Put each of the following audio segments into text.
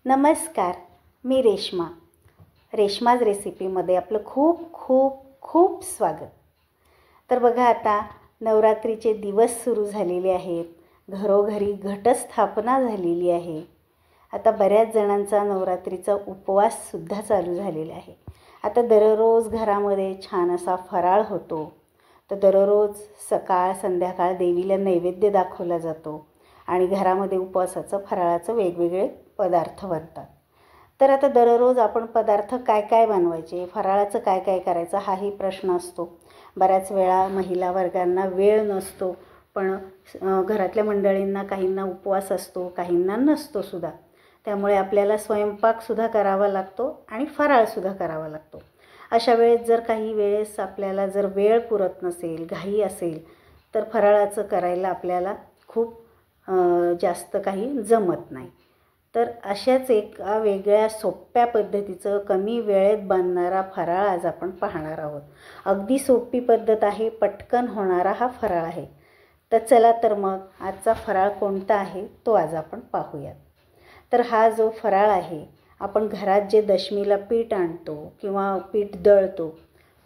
नमस्कार, मी रेश्माज रेसिपीमध्ये आपलं खूप खूप खूप स्वागत। तर बघा, आता नवरात्रीचे दिवस सुरू झालेले आहेत, घरोघरी घटस्थापना झालेली आहे। आता बऱ्याच जणांचा नवरात्रीचा उपवाससुद्धा चालू झालेला आहे। आता दररोज घरामध्ये छान असा फराळ होतो, तर दररोज सकाळ संध्याकाळ देवीला नैवेद्य दाखवला जातो आणि घरामध्ये उपवासाचं फराळाचं वेगवेगळे पदार्थ बनतात। तर आता दररोज आपण पदार्थ काय काय बनवायचे, फराळाचं काय काय करायचं, हाही प्रश्न असतो। बऱ्याच वेळा महिला वर्गांना वेळ नसतो, पण घरातल्या मंडळींना काहींना उपवास असतो, काहींना नसतो सुद्धा। त्यामुळे आपल्याला स्वयंपाकसुद्धा करावा लागतो आणि फराळसुद्धा करावा लागतो। अशा वेळेस जर काही वेळेस आपल्याला जर वेळ पुरत नसेल, घाई असेल, तर फराळाचं करायला आपल्याला खूप जास्त काही जमत नाही। तर अशाच एका वेगळ्या सोप्या पद्धतीचं कमी वेळेत बनणारा फराळ आज आपण पाहणार आहोत। अगदी सोपी पद्धत आहे, पटकन होणारा हा फराळ आहे। तर चला तर मग आजचा फराळ कोणता आहे तो आज आपण पाहूयात। तर हा जो फराळ आहे, आपण घरात जे दशमीला पीठ आणतो किंवा पीठ दळतो,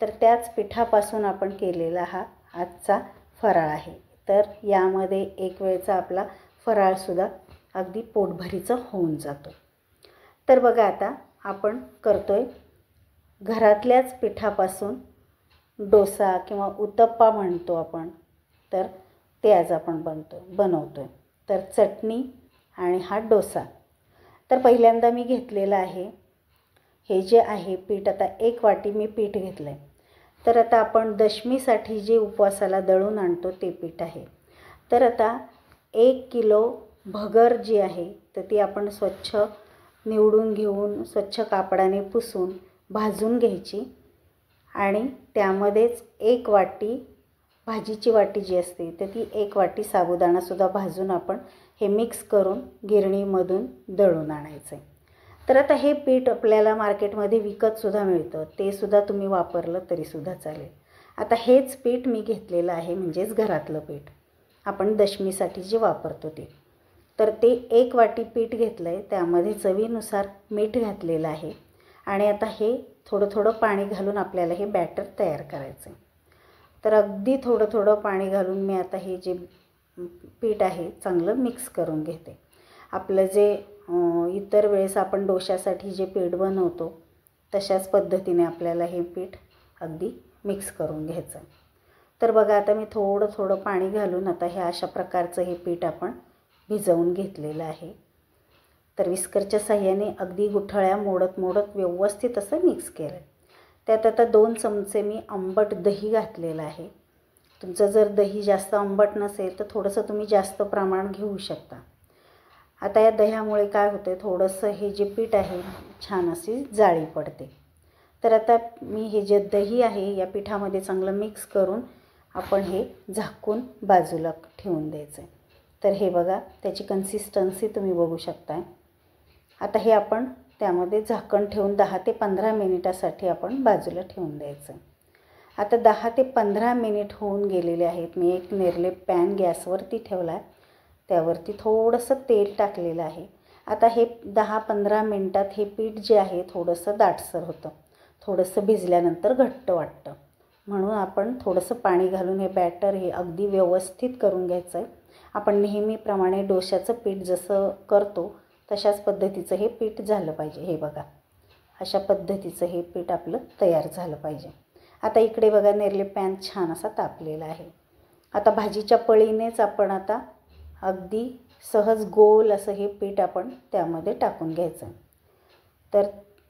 तर त्याच पिठापासून आपण केलेला हा आजचा फराळ आहे। तर यामध्ये एक वेळचा आपला फराळसुद्धा अगदी पोटभरीचं होऊन जातो। तर बघा, आता आपण करतोय घरातल्याच पिठापासून डोसा किंवा उत्तप्पा म्हणतो आपण, तर ते आज आपण बनवतोय। तर चटणी आणि हा डोसा। तर पहिल्यांदा मी घेतलेलं आहे, हे जे आहे पीठ, आता 1 वाटी मी पीठ घेतलं आहे। तर आता आपण दशमीसाठी जे उपवासाला दळून आणतो ते पीठ आहे। तर आता 1 किलो भगर जी आहे, तर ती आपण स्वच्छ निवडून घेऊन स्वच्छ कापडाने पुसून भाजून घ्यायची आणि त्यामध्येच 1 वाटी भाजीची वाटी जी असते, तर ती 1 वाटी साबुदाणासुद्धा भाजून आपण हे मिक्स करून गिरणीमधून दळून आणायचं आहे। तर आता हे पीठ आपल्याला मार्केटमध्ये विकतसुद्धा मिळतं, ते सुद्धा तुम्ही वापरलं तरीसुद्धा चालेल। आता हेच पीठ मी घेतलेलं आहे, म्हणजेच घरातलं पीठ आपण दशमीसाठी जे वापरतो ते। तर ते 1 वाटी पीठ घेतलं आहे, त्यामध्ये चवीनुसार मीठ घातलेलं आहे आणि आता हे थोडं थोडं पाणी घालून आपल्याला हे बॅटर तयार करायचं आहे। तर अगदी थोडं थोडं पाणी घालून मी आता हे जे पीठ आहे चांगलं मिक्स करून घेते। आपलं जे इतर वेळेस आपण डोशासाठी जे पीठ बनवतो तशाच पद्धतीने आपल्याला हे पीठ अगदी मिक्स करून घ्यायचं। तर बघा, आता मी थोडं थोडं पाणी घालून आता हे अशा प्रकारचं हे पीठ आपण भिजवून घेतलेलं आहे। तर विस्करच्या साहाय्याने अगदी गुठळ्या मोडत मोडत व्यवस्थित असं मिक्स केलं। त्यात आता 2 चमचे मी आंबट दही घातलेलं आहे। तुमचं जर दही जास्त आंबट नसेल तर थोडंसं तुम्ही जास्त प्रमाण घेऊ शकता। आता या दह्यामुळे काय होतं, थोडंसं हे जे पीठ आहे छान अशी जाळी पडते। तर आता मी हे जे दही आहे या पिठामध्ये चांगलं मिक्स करून आपण हे झाकून बाजूला ठेवून द्यायचं आहे। तर हे बघा, त्याची कन्सिस्टन्सी तुम्ही बघू शकताय। आता हे आपण त्यामध्ये झाकण ठेवून 10 ते 15 मिनिटासाठी आपण बाजूला ठेवून द्यायचं। आता 10 ते 15 मिनिट होऊन गेलेले आहेत। मी एक निर्लेप पॅन गॅसवरती ठेवला आहे, त्यावरती थोडंसं तेल टाकलेलं आहे। आता हे 10-15 मिनटात हे पीठ जे आहे थोडंसं दाटसर होतं, थोडंसं भिजल्यानंतर घट्ट वाटतं, म्हणून आपण थोडंसं पाणी घालून हे बॅटर हे अगदी व्यवस्थित करून घ्यायचं आहे। आपण नेहमीप्रमाणे डोशाचं पीठ जसं करतो तशाच पद्धतीचं हे पीठ झालं पाहिजे। हे बघा, अशा पद्धतीचं हे पीठ आपलं तयार झालं पाहिजे। आता इकडे बघा, निर्लेप पॅन छान असा तापलेला आहे। आता भाजीच्या पळीनेच आपण आता अगदी सहज गोल असं हे पीठ आपण त्यामध्ये टाकून घ्यायचं। तर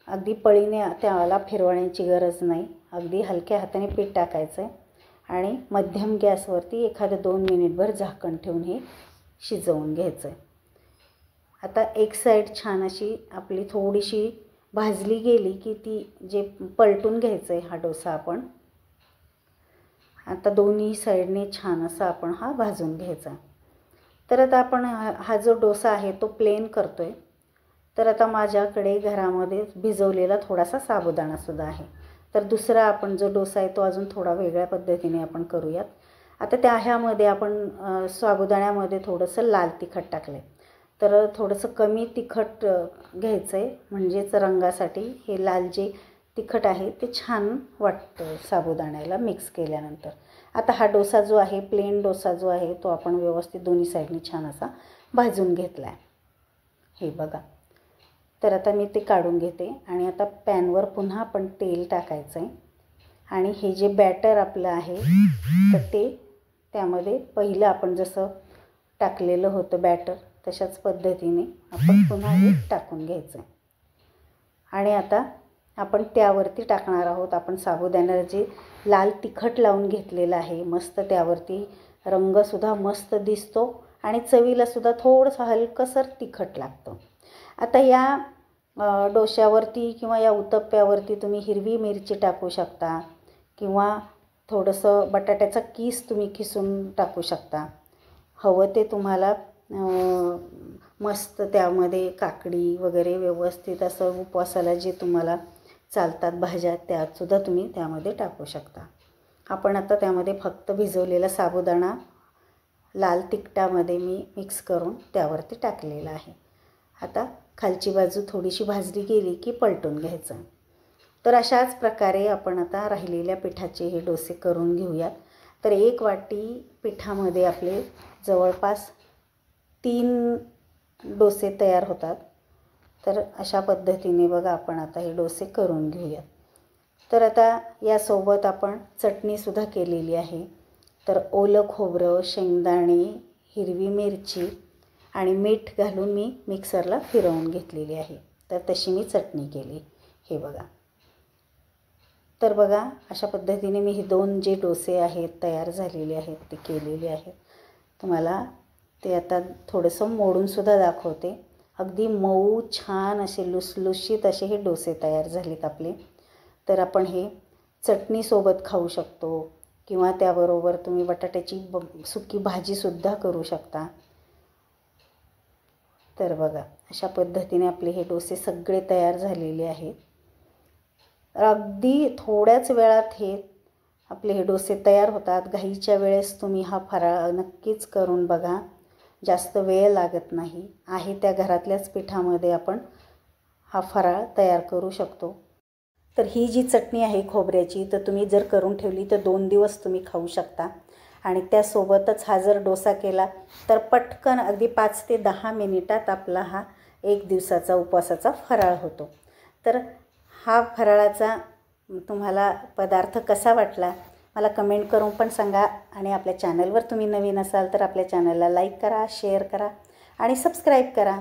अगदी पळीने त्याला फिरवण्याची गरज नाही, अगदी हलक्या हाताने पीठ टाकायचं आहे आणि मध्यम गॅसवरती 1-2 मिनिटभर झाकण ठेवून हे शिजवून घ्यायचं आहे। आता एक साईड छान अशी आपली थोडीशी भाजली गेली की ती जे पलटून घ्यायचं आहे हा डोसा आपण आता दोन्ही साईडने छान असा आपण हा भाजून घ्यायचा। तर आता आपण हा जो डोसा आहे तो प्लेन करतो आहे। तर आता माझ्याकडे घरामध्ये भिजवलेला थोडासा साबुदाणासुद्धा आहे। तर दुसरा आपण जो डोसा आहे तो अजून थोडा वेगळ्या पद्धतीने आपण करूयात। आता ह्यामध्ये आपण साबुदाण्यामध्ये थोडंसं लाल तिखट टाकलं आहे। तर थोडंसं कमी तिखट घ्यायचं आहे, म्हणजेच रंगासाठी हे लाल जे तिखट आहे ते छान वाटतं साबुदाण्याला मिक्स केल्यानंतर. आता हा डोसा जो आहे, प्लेन डोसा जो आहे, तो आपण व्यवस्थित दोन्ही साईडनी छान असा भाजून घेतला आहे. हे बघा. तर आता मी ते काढून घेते आणि आता पॅनवर पुन्हा आपण तेल टाकायचं आहे आणि हे जे बॅटर आपलं आहे तर ते त्यामध्ये पहिलं आपण जसं टाकलेलं होतं बॅटर तशाच पद्धतीने आपण पुन्हा हे टाकून घ्यायचं आहे. आणि आता आपण त्यावरती टाकणार आहोत आपण साबुदाण्याला जे लाल तिखट लावून घेतलेलं आहे. मस्त त्यावरती रंगसुद्धा मस्त दिसतो आणि चवीलासुद्धा थोडंसं हलकंसर तिखट लागतं. आता या डोश्यावरती किंवा या उत्तप्प्यावरती तुम्ही हिरवी मिरची टाकू शकता किंवा थोडंसं बटाट्याचा कीस तुम्ही किसून टाकू शकता. हवं ते तुम्हाला मस्त त्यामध्ये काकडी वगैरे व्यवस्थित असं उपवासाला जे तुम्हाला चालतात भाज्या त्यासुद्धा तुम्ही त्यामध्ये टाकू शकता. आपण आता त्यामध्ये फक्त भिजवलेला साबुदाणा लाल तिखटामध्ये मी मिक्स करून त्यावरती टाकलेला आहे. आता खालची बाजू थोडीशी भाजली गेली की पलटून घ्यायचं. तर अशाच प्रकारे आपण आता राहिलेल्या पिठाचे हे डोसे करून घेऊयात. तर 1 वाटी पिठामध्ये आपले जवळपास 3 डोसे तयार होतात. तर अशा पद्धतीने बघा आपण आता हे डोसे करून घेऊयात. तर आता यासोबत आपण चटणीसुद्धा केलेली आहे. तर ओलं खोबरं, शेंगदाणे, हिरवी मिरची आणि मीठ घालून मी मिक्सरला फिरवून घेतलेली आहे. तर तशी मी चटणी केली. हे बघा. तर बघा अशा पद्धतीने मी हे 2 जे डोसे आहेत तयार झालेले आहेत ते केलेले आहेत. तुम्हाला ते आता थोडंसं मोडूनसुद्धा दाखवते. अगदी मऊ छान असे लुसलुशीत असे हे डोसे तयार झालेत आपले. तर आपण हे चटणीसोबत खाऊ शकतो किंवा त्याबरोबर तुम्ही बटाट्याची सुकी भाजीसुद्धा करू शकता. तर बघा अशा पद्धतीने आपले हे डोसे सगळे तयार झालेले आहेत. अगदी थोड्याच वेळात हे आपले हे डोसे तयार होतात. घाईच्या वेळेस तुम्ही हा फराळ नक्कीच करून बघा. जास्त वेळ लागत नाही. आहे त्या घरातल्याच पिठामध्ये आपण हा फराळ तयार करू शकतो. तर ही जी चटणी आहे खोबऱ्याची तर तुम्ही जर करून ठेवली तर 2 दिवस तुम्ही खाऊ शकता. आणि त्यासोबतच हा जर डोसा केला तर पटकन अगदी 5 ते 10 मिनिटात आपला हा 1 दिवसाचा उपवासाचा फराळ होतो. तर हा फराळाचा तुम्हाला पदार्थ कसा वाटला मला कमेंट करून पण सांगा. आणि आपल्या चॅनलवर तुम्ही नवीन असाल तर आपल्या चॅनलला लाईक करा, शेअर करा आणि सबस्क्राईब करा.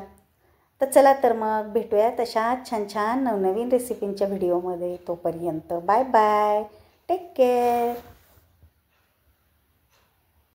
तर चला तर मग भेटूया तशा छान छान नवनवीन रेसिपींच्या व्हिडिओमध्ये. तोपर्यंत बाय बाय. Take care.